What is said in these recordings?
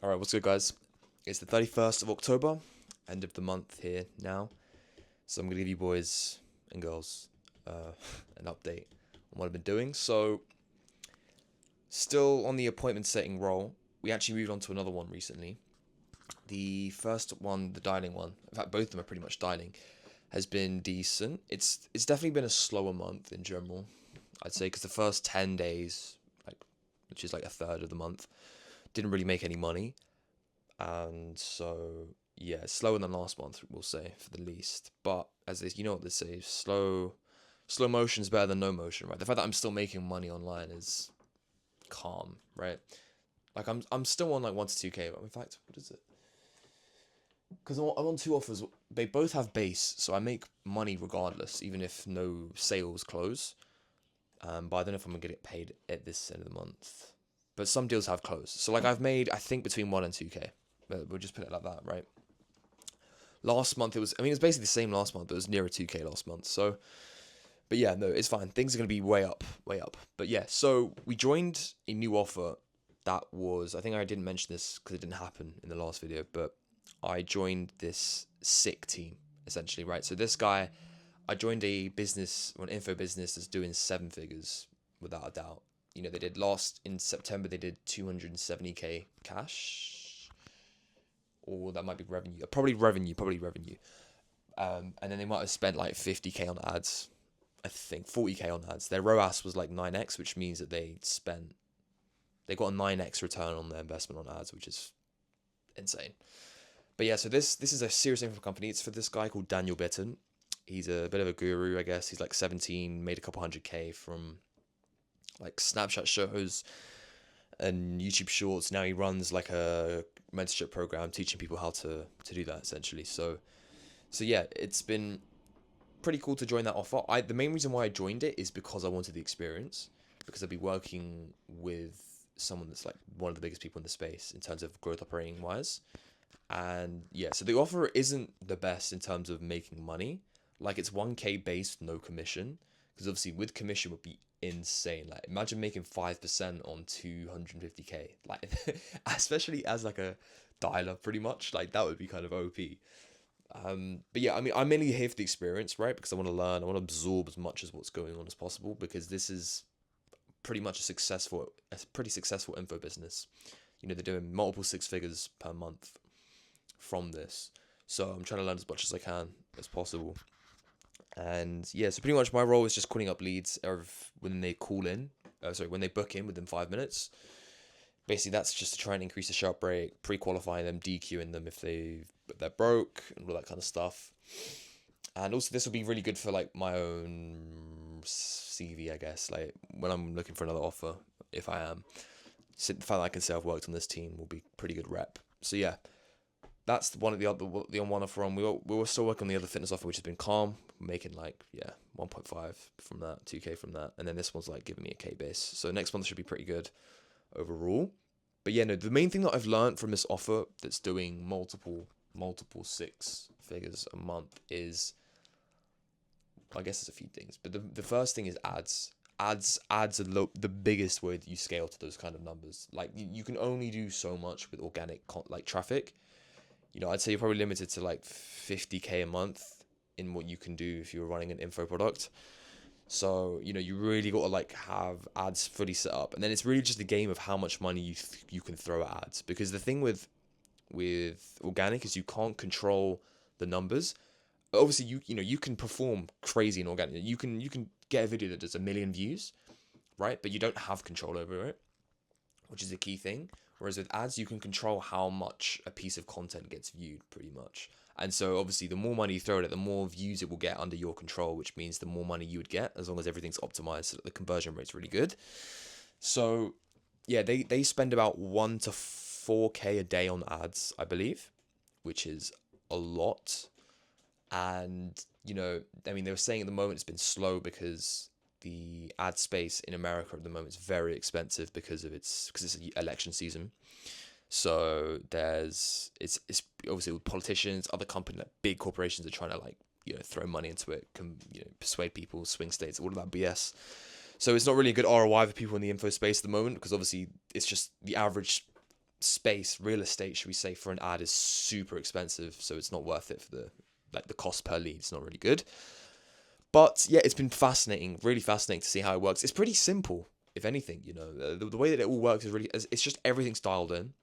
All right, what's good, guys? It's the 31st of October, end of the month here now. So I'm going to give you boys and girls an update on what I've been doing. So, still on the appointment setting role, we actually moved on to another one recently. The first one, the dialing one, in fact, both of them are pretty much dialing, has been decent. It's definitely been a slower month in general, I'd say, because the first 10 days, like, which is like a third of the month, didn't really make any money. And so yeah, slower than last month, we'll say, for the least. But as this, you know what they say, slow motion is better than no motion, right? The fact that I'm still making money online is calm, right? Like I'm still on like 1 to 2K, but in fact, what is it? Because I'm on two offers. They both have base, so I make money regardless, even if no sales close. But I don't know if I'm gonna get it paid at this end of the month. But some deals have closed, so like I've made, I think, between 1 and 2K. But we'll just put it like that, right? Last month it was, I mean, it was basically the same last month, but it was nearer 2K last month. So, but yeah, no, it's fine. Things are going to be way up, way up. But yeah, so we joined a new offer that was, I think I didn't mention this because it didn't happen in the last video, but I joined this sick team essentially, right? So this guy, I joined a business, or an info business that's doing 7 figures without a doubt. You know, they did last in September, they did 270K cash, or that might be revenue. Probably revenue. And then they might have spent like 50K on ads. I think 40K on ads. Their ROAS was like 9x, which means that they got a 9x return on their investment on ads, which is insane. But yeah, so this is a serious info company. It's for this guy called Daniel Bitton. He's a bit of a guru, I guess. He's like 17, made a couple 100K from like Snapchat shows and YouTube Shorts. Now he runs like a mentorship program teaching people how to do that essentially. So yeah, it's been pretty cool to join that offer. The main reason why I joined it is because I wanted the experience, because I'd be working with someone that's like one of the biggest people in the space in terms of growth operating wise. And yeah, so the offer isn't the best in terms of making money. Like it's 1K based, no commission. Because obviously with commission would be insane. Like imagine making 5% on 250K. Like especially as like a dialer pretty much. Like that would be kind of OP. But yeah, I mean, I'm mainly here for the experience, right? Because I want to learn, I want to absorb as much as what's going on as possible. Because this is a pretty successful info business. You know, they're doing multiple 6 figures per month from this. So I'm trying to learn as much as I can as possible. And yeah, so pretty much my role is just calling up leads when they call in. When they book in within 5 minutes. Basically, that's just to try and increase the shelf rate, pre-qualifying them, DQing them if they're broke and all that kind of stuff. And also, this will be really good for like my own CV, I guess. Like when I'm looking for another offer, if I am, the fact that I can say I've worked on this team will be pretty good rep. So yeah, that's one of the one offer on. We were still working on the other fitness offer, which has been calm, making like 1.5 from that, 2K from that, and then this one's like giving me a K base. So next month should be pretty good overall. But yeah, no, the main thing that I've learned from this offer that's doing multiple 6 figures a month is, I guess there's a few things, but the first thing is ads. Ads are the biggest way that you scale to those kind of numbers. Like you can only do so much with organic like traffic. You know, I'd say you're probably limited to like 50K a month in what you can do if you're running an info product. So, you know, you really got to like have ads fully set up. And then it's really just a game of how much money you can throw at ads, because the thing with organic is you can't control the numbers. Obviously, you know, you can perform crazy in organic. You can get a video that does 1 million views, right? But you don't have control over it, which is a key thing. Whereas with ads, you can control how much a piece of content gets viewed, pretty much. And so obviously, the more money you throw at it, the more views it will get under your control, which means the more money you would get, as long as everything's optimized so that the conversion rate's really good. So yeah, they spend about 1 to 4K a day on ads, I believe, which is a lot. And you know, I mean, they were saying at the moment it's been slow because the ad space in America at the moment is very expensive because it's election season. So it's obviously with politicians, other companies, like big corporations are trying to like throw money into it, persuade people, swing states, all of that BS. So it's not really a good ROI for people in the info space at the moment, because obviously it's just the average space, real estate, should we say, for an ad is super expensive, so it's not worth it for the cost per lead. It's not really good. But yeah, it's been fascinating, really fascinating to see how it works. It's pretty simple, if anything. The way that it all works is really, it's just everything's dialed in,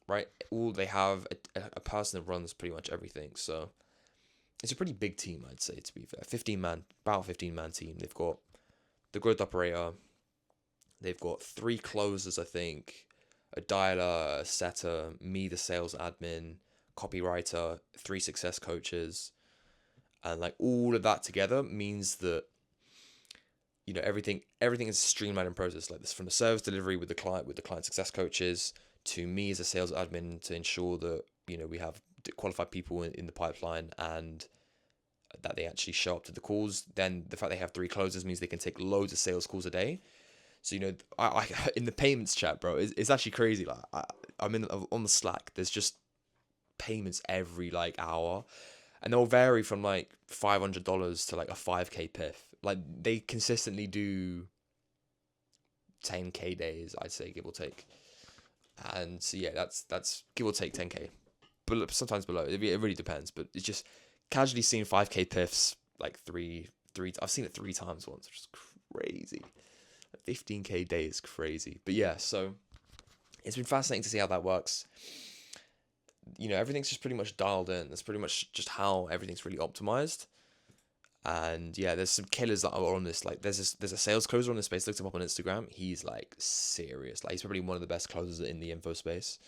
right? All they have a person that runs pretty much everything. So it's a pretty big team, I'd say, to be fair. 15-man, about 15-man team. They've got the growth operator. They've got 3 closers, I think, a dialer, a setter, me, the sales admin, copywriter, 3 success coaches, and like all of that together means that everything is streamlined in process. Like this, from the service delivery with the client success coaches, to me as a sales admin to ensure that we have qualified people in the pipeline and that they actually show up to the calls. Then the fact they have 3 closers means they can take loads of sales calls a day. So I in the payments chat, bro, it's actually crazy. Like I'm on the Slack. There's just payments every like hour, and they'll vary from like $500 to like a 5K PIF. Like they consistently do 10K days, I'd say, give or take. And so yeah, that's give or take 10K, but sometimes below. It really depends. But it's just casually seeing 5K PIFs like three. I've seen it 3 times once, which is crazy. 15K day is crazy. But yeah, so it's been fascinating to see how that works. Everything's just pretty much dialed in. That's pretty much just how everything's really optimized. And yeah, there's some killers that are on this. Like there's a sales closer on this space. Looked him up on Instagram. He's like serious. Like he's probably one of the best closers in the info space.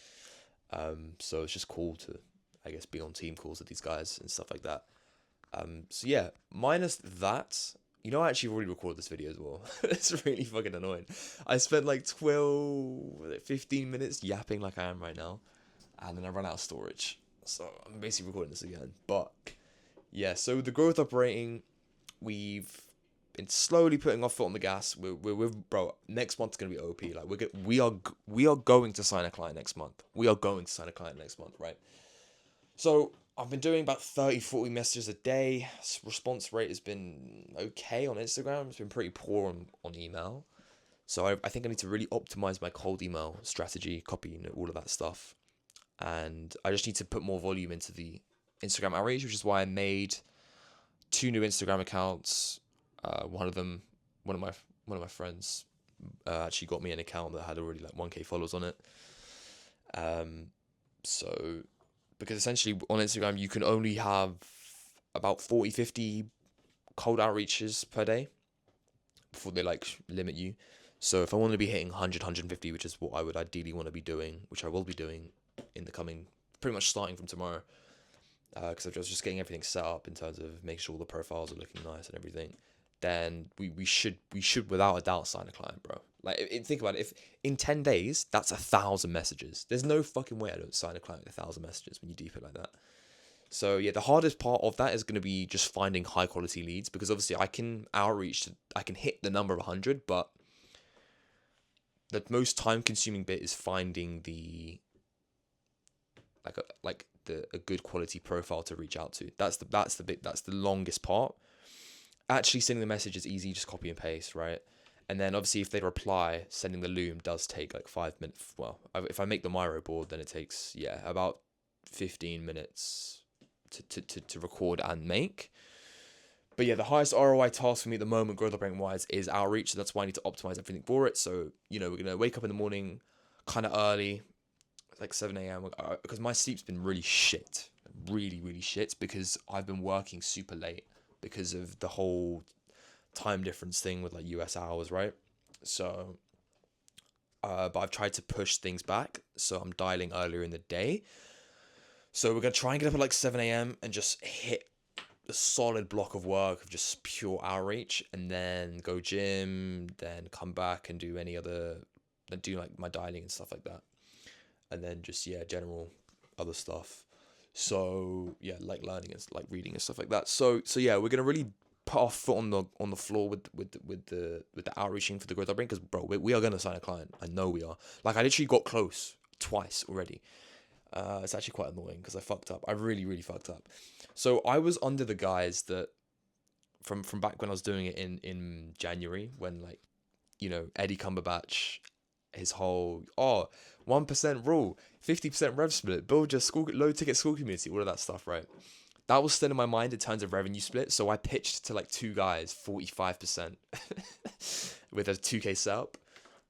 So it's just cool to, I guess, be on team calls with these guys and stuff like that. So yeah, minus that, I actually already recorded this video as well. It's really fucking annoying. I spent like 15 minutes yapping like I am right now, and then I ran out of storage. So I'm basically recording this again. But yeah, so the growth operating, we've been slowly putting our foot on the gas. We're bro, next month's gonna be OP. Like we are going to sign a client next month. We are going to sign a client next month, right? So I've been doing about 30-40 messages a day. Response rate has been okay on Instagram. It's been pretty poor on email. So I think I need to really optimize my cold email strategy, copy, all of that stuff. And I just need to put more volume into the Instagram outreach, which is why I made 2 new Instagram accounts. One of my friends actually got me an account that had already like 1K followers on it. So because essentially on Instagram you can only have about 40-50 cold outreaches per day before they like limit you. So if I want to be hitting 100-150, which is what I would ideally want to be doing, which I will be doing in the coming, pretty much starting from tomorrow, because I was just getting everything set up in terms of making sure all the profiles are looking nice and everything, then we should without a doubt sign a client, bro. Like think about it. If in 10 days that's 1,000 messages, there's no fucking way I don't sign a client with 1,000 messages when you deep it like that. So yeah, the hardest part of that is going to be just finding high quality leads, because obviously I can hit the number of 100, but the most time consuming bit is finding a good quality profile to reach out to. That's the longest part. Actually sending the message is easy, just copy and paste, right? And then obviously if they reply, sending the loom does take like 5 minutes. Well, if I make the Miro board, then it takes about 15 minutes to record and make. But yeah, the highest ROI task for me at the moment, growth operating wise, is outreach. So that's why I need to optimize everything for it. So we're gonna wake up in the morning kind of early, like 7 a.m. because my sleep's been really shit, really really shit, because I've been working super late because of the whole time difference thing with like US hours, right? So but I've tried to push things back, so I'm dialing earlier in the day. So we're gonna try and get up at like 7 a.m. and just hit a solid block of work of just pure outreach, and then go gym, then come back and do like my dialing and stuff like that, and then just general other stuff. So yeah, like learning and like reading and stuff like that. So yeah, we're gonna really put our foot on the floor with the outreaching for the growth operating, because bro, we are gonna sign a client. I know we are. Like I literally got close twice already. It's actually quite annoying because I fucked up. I really really fucked up. So I was under the guys that from back when I was doing it in January, when like Eddie Cumberbatch his whole 1% rule, 50% rev split, build your school low ticket school community, all of that stuff, right? That was still in my mind in terms of revenue split. So I pitched to like two guys 45% with a 2K setup,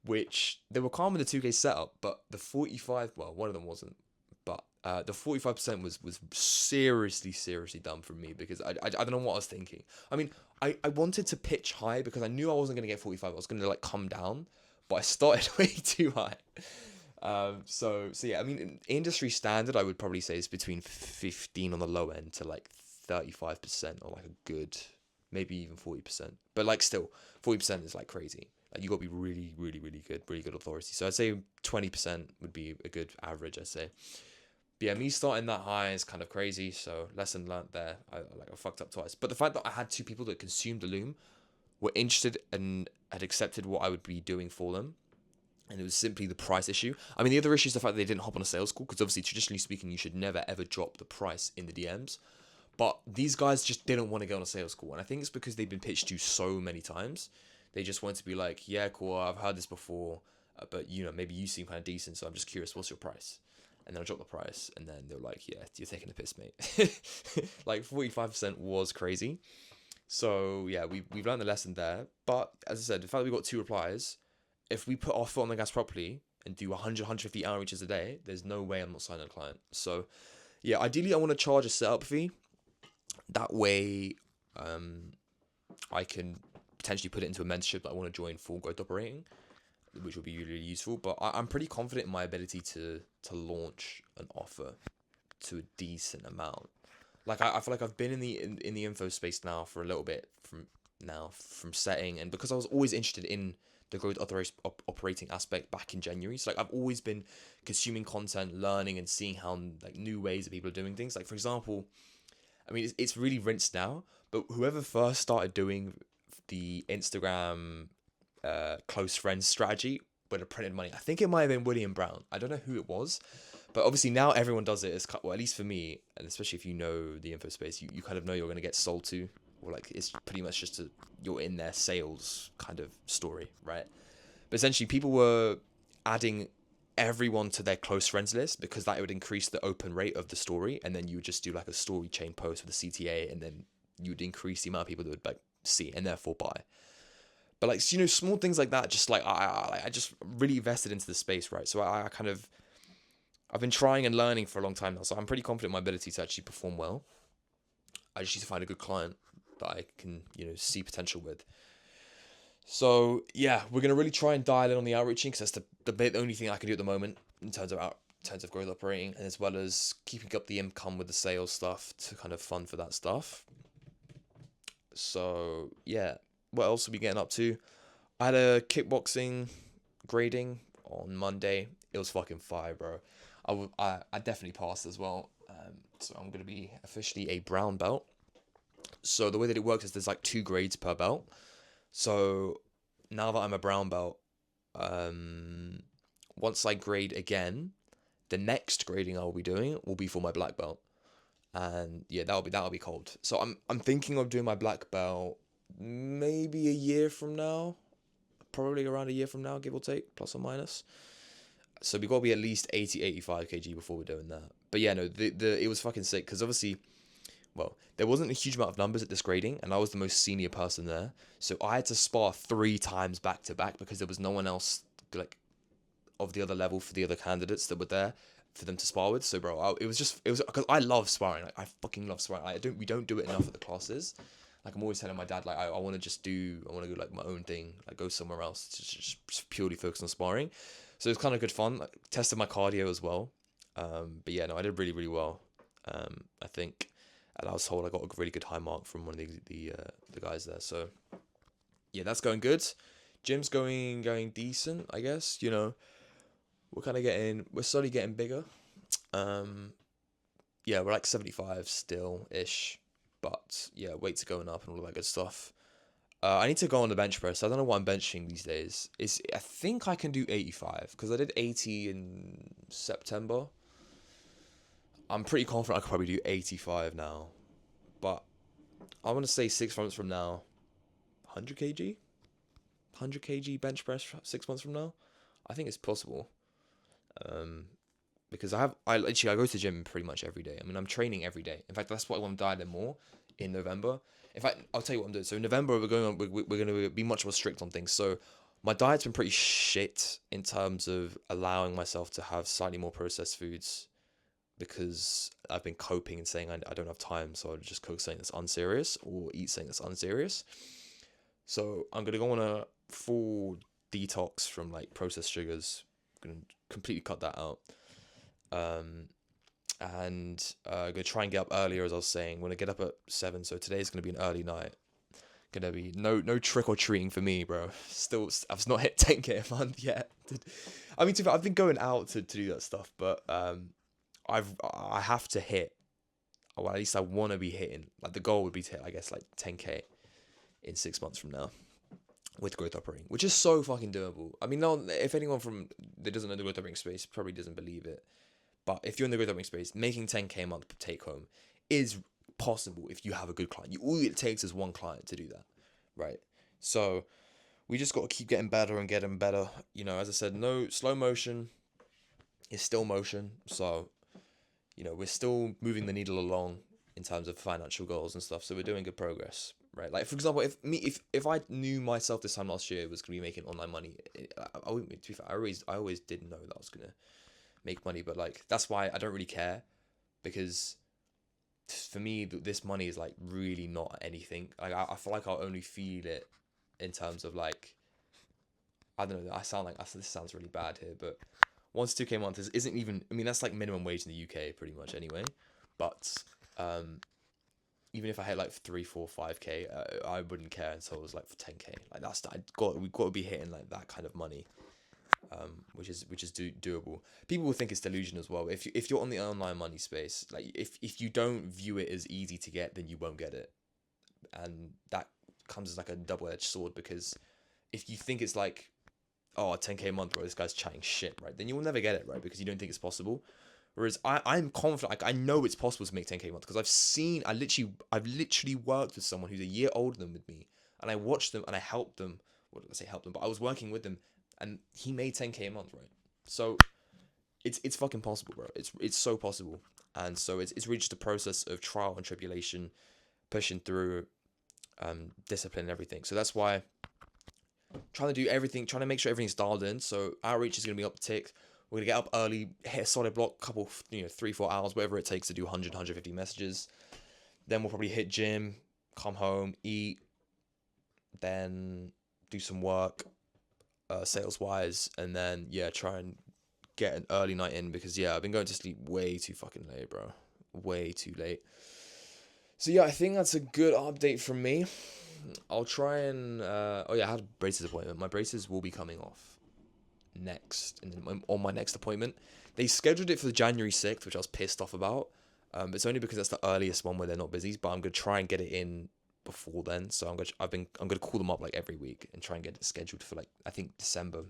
which they were calm with the 2K setup, but the 45, well, one of them wasn't, but the 45% was seriously dumb from me because I don't know what I was thinking. I mean, I wanted to pitch high because I knew I wasn't going to get 45. I was going to like come down, but I started way too high. So yeah, I mean, industry standard, I would probably say is between 15 on the low end to like 35% or like a good, maybe even 40%. But like still, 40% is like crazy. Like you got to be really good authority. So I'd say 20% would be a good average, I'd say. But yeah, me starting that high is kind of crazy. So lesson learned there. I fucked up twice. But the fact that I had two people that consumed the Loom were interested and had accepted what I would be doing for them, and it was simply the price issue. I mean, the other issue is the fact that they didn't hop on a sales call, because obviously, traditionally speaking, you should never ever drop the price in the DMs. But these guys just didn't want to go on a sales call, and I think it's because they've been pitched to so many times. They just want to be like, yeah, cool, I've heard this before, but maybe you seem kind of decent, so I'm just curious, what's your price? And then I drop the price, and then they're like, yeah, you're taking a piss, mate. Like 45% was crazy. So yeah, we've learned the lesson there. But as I said, the fact that we got two replies, if we put our foot on the gas properly and do 150 outreaches a day, there's no way I'm not signing a client. So yeah, ideally I want to charge a setup fee. That way, I can potentially put it into a mentorship that I want to join full growth operating, which would be really useful. But I'm pretty confident in my ability to launch an offer to a decent amount. Like I feel like I've been in the info space now for a little bit from setting, and because I was always interested in the growth operating aspect back in January. So like I've always been consuming content, learning and seeing how like new ways that people are doing things. Like for example, I mean it's really rinsed now, but whoever first started doing the Instagram close friends strategy with the printed money, I think it might have been William Brown. I don't know who it was, but obviously now everyone does it. Well, at least for me, and especially if you know the info space, you kind of know you're going to get sold to, or like it's pretty much just you're in their sales kind of story, right? But essentially, people were adding everyone to their close friends list because that would increase the open rate of the story, and then you would just do like a story chain post with a CTA, and then you would increase the amount of people that would like see and therefore buy. But like small things like that, just like I just really invested into the space, right? So I kind of I've been trying and learning for a long time now, so I'm pretty confident in my ability to actually perform well. I just need to find a good client that I can, see potential with. So yeah, we're gonna really try and dial in on the outreaching because that's the only thing I can do at the moment in terms of growth operating, and as well as keeping up the income with the sales stuff to kind of fund for that stuff. So yeah, what else are we getting up to? I had a kickboxing grading on Monday. It was fucking fire, bro. I definitely passed as well. So I'm gonna be officially a brown belt. So the way that it works is there's like 2 grades per belt. So now that I'm a brown belt, once I grade again, the next grading I'll be doing will be for my black belt, and yeah, that'll be cold. So I'm thinking of doing my black belt maybe a year from now, probably around a year from now, give or take, plus or minus. So we got to be at least 85 kg before we're doing that. But yeah, no, it was fucking sick because obviously, well, there wasn't a huge amount of numbers at this grading, and I was the most senior person there. So I had to spar 3 times back to back because there was no one else like of the other level for the other candidates that were there for them to spar with. So bro, it was because I love sparring. Like I fucking love sparring. We don't do it enough at the classes. Like I'm always telling my dad, like I want to go like my own thing, like go somewhere else to just purely focus on sparring. So it was kind of good fun. Like, tested my cardio as well. But yeah, no, I did really well. I think, and I was told I got a really good high mark from one of the guys there. So yeah, that's going good. Gym's going decent, I guess. We're slowly getting bigger. Yeah, we're like 75 still ish, but yeah, weights are going up and all of that good stuff. I need to go on the bench press. I don't know what I'm benching these days. I think I can do 85 because I did 80 in September. I'm pretty confident I could probably do 85 now, but I want to say 6 months from now, 100 kg bench press 6 months from now. I think it's possible. Um, because I go to the gym pretty much every day. I mean, I'm training every day. In fact, that's why I'm dieting more in November. In fact, I'll tell you what I'm doing. So in November, we're going to be much more strict on things. So my diet's been pretty shit in terms of allowing myself to have slightly more processed foods because I've been coping and saying I don't have time, so I'll just cook something that's unserious or eat something that's unserious. So I'm gonna go on a full detox from like processed sugars. I'm gonna completely cut that out. Um, and gonna try and get up earlier, as I was saying. I'm gonna get up at 7, so today's gonna be an early night. Gonna be no trick or treating for me, bro. Still, I've not hit 10k a month yet. I mean, I've been going out to do that stuff, but I have to hit. Well, at least I want to be hitting. Like the goal would be to hit, I guess, like 10k in 6 months from now with growth operating, which is so fucking doable. I mean, no, if anyone that doesn't know the growth operating space probably doesn't believe it, but if you're in the growth operating space, making 10k a month take home is possible if you have a good client. All it takes is one client to do that, right? So we just got to keep getting better and getting better. You know, as I said, no slow motion is still motion. So we're still moving the needle along in terms of financial goals and stuff. So we're doing good progress, right? Like for example, if I knew myself this time last year was gonna be making online money, I wouldn't. To be fair, I always did know that I was gonna make money, but like that's why I don't really care because for me this money is like really not anything. Like I feel like I'll only feel it in terms of like I don't know. This sounds really bad here, but 1 to 2k a month isn't even. I mean, that's like minimum wage in the UK, pretty much anyway. But even if I hit like 3, 4, 5k, I wouldn't care until it was like for 10k. Like we've got to be hitting like that kind of money, which is doable. People will think it's delusion as well. If you're on the online money space, like if you don't view it as easy to get, then you won't get it, and that comes as like a double-edged sword because if you think it's like, oh, 10k a month, bro, this guy's chatting shit, right? Then you will never get it, right? Because you don't think it's possible. Whereas I'm confident, like I know it's possible to make 10k a month because I've literally worked with someone who's a year older than with me, and I watched them and I helped them. What did I say help them? But I was working with them, and he made 10k a month, right? So it's fucking possible, bro. It's so possible, and so it's really just a process of trial and tribulation, pushing through, discipline and everything. So that's why trying to do everything, trying to make sure everything's dialed in. So outreach is going to be up the tick. We're going to get up early, hit a solid block, couple, 3, 4 hours, whatever it takes to do 100, 150 messages. Then we'll probably hit gym, come home, eat, then do some work, sales wise, and then, try and get an early night in because, I've been going to sleep way too fucking late, bro. Way too late. So, I think that's a good update from me. I'll try and I had a braces appointment. My braces will be coming off next, and then on my next appointment, they scheduled it for January 6th, which I was pissed off about. It's only because that's the earliest one where they're not busy, but I'm gonna try and get it in before then. So I'm gonna call them up like every week and try and get it scheduled for like I think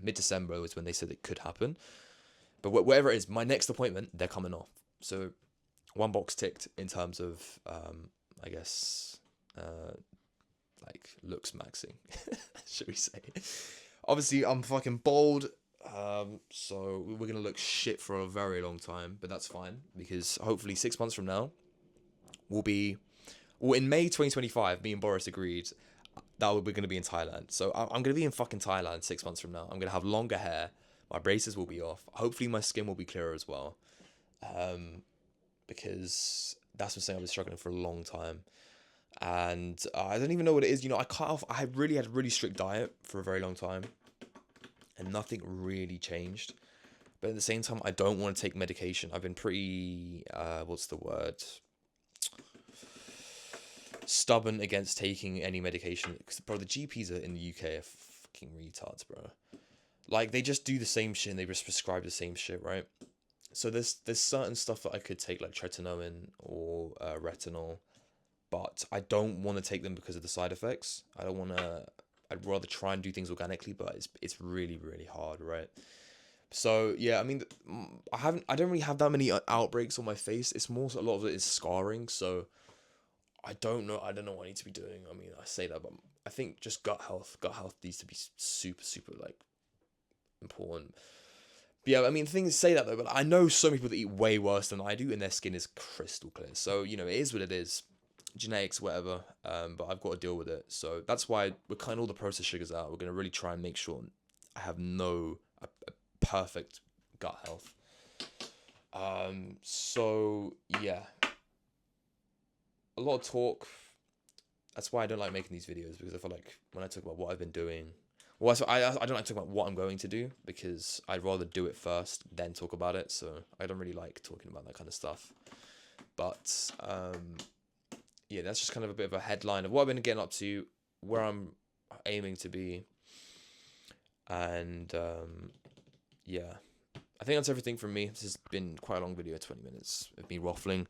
mid-December was when they said it could happen. But whatever it is, my next appointment they're coming off. So one box ticked in terms of I guess like looks maxing, should we say? Obviously, I'm fucking bald, so we're gonna look shit for a very long time, but that's fine because hopefully 6 months from now, in May 2025, me and Boris agreed that we're gonna be in Thailand. So I'm gonna be in fucking Thailand 6 months from now. I'm gonna have longer hair. My braces will be off. Hopefully, my skin will be clearer as well, because that's been something I've been struggling for a long time. And I don't even know what it is. I cut off. I really had a really strict diet for a very long time, and nothing really changed. But at the same time, I don't want to take medication. I've been pretty, what's the word? Stubborn against taking any medication. Because, bro, the GPs in the UK are fucking retards, bro. Like, they just do the same shit and they just prescribe the same shit, right? So there's certain stuff that I could take, like tretinoin or retinol, but I don't want to take them because of the side effects. I'd rather try and do things organically, but it's really, really hard, right? So I mean, I don't really have that many outbreaks on my face. It's more a lot of it is scarring. So I don't know what I need to be doing. I mean, I say that, but I think just gut health needs to be super, super like important. But yeah, I mean, things say that though, but I know so many people that eat way worse than I do, and their skin is crystal clear. So you know, it is what it is, genetics, whatever. But I've got to deal with it. So that's why we're cutting all the processed sugars out. We're gonna really try and make sure I have a perfect gut health. So yeah, a lot of talk. That's why I don't like making these videos, because I feel like when I talk about what I've been doing, well, I don't like to talk about what I'm going to do, because I'd rather do it first then talk about it. So I don't really like talking about that kind of stuff. But yeah, that's just kind of a bit of a headline of what I've been getting up to, where I'm aiming to be, and yeah, I think that's everything from me. This has been quite a long video, 20 minutes of me waffling.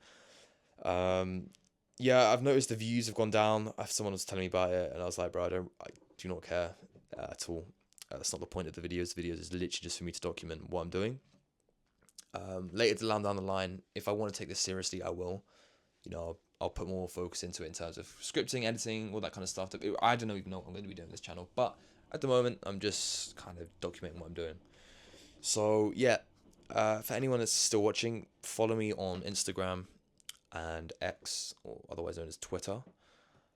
Yeah, I've noticed the views have gone down. Someone was telling me about it, and I was like, bro, I do not care at all. That's not the point of the videos. The videos is literally just for me to document what I'm doing. Later down the line, if I want to take this seriously, I will. You know, I'll put more focus into it in terms of scripting, editing, all that kind of stuff. I don't even know what I'm going to be doing on this channel, but at the moment, I'm just kind of documenting what I'm doing. So yeah, for anyone that's still watching, follow me on Instagram and X, or otherwise known as Twitter.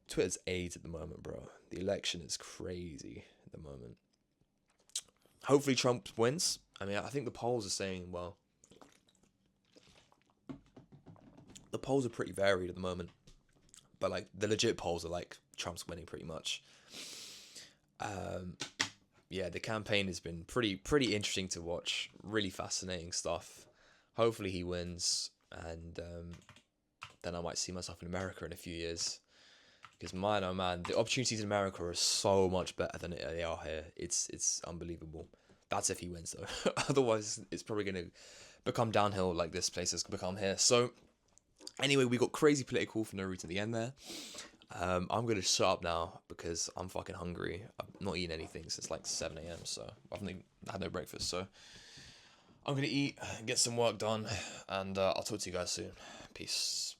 Twitter's AIDS at the moment, bro. The election is crazy at the moment. Hopefully Trump wins. I mean, I think the polls are saying, well, the polls are pretty varied at the moment, but like the legit polls are like Trump's winning pretty much. Yeah, the campaign has been pretty interesting to watch. Really fascinating stuff. Hopefully he wins, and then I might see myself in America in a few years. Because man, oh man, the opportunities in America are so much better than they are here. It's unbelievable. That's if he wins though. Otherwise, it's probably going to become downhill like this place has become here. So anyway, we got crazy political for no reason at the end there. I'm going to shut up now because I'm fucking hungry. I've not eaten anything since like 7 a.m. So I've had no breakfast. So I'm going to eat, get some work done, and I'll talk to you guys soon. Peace.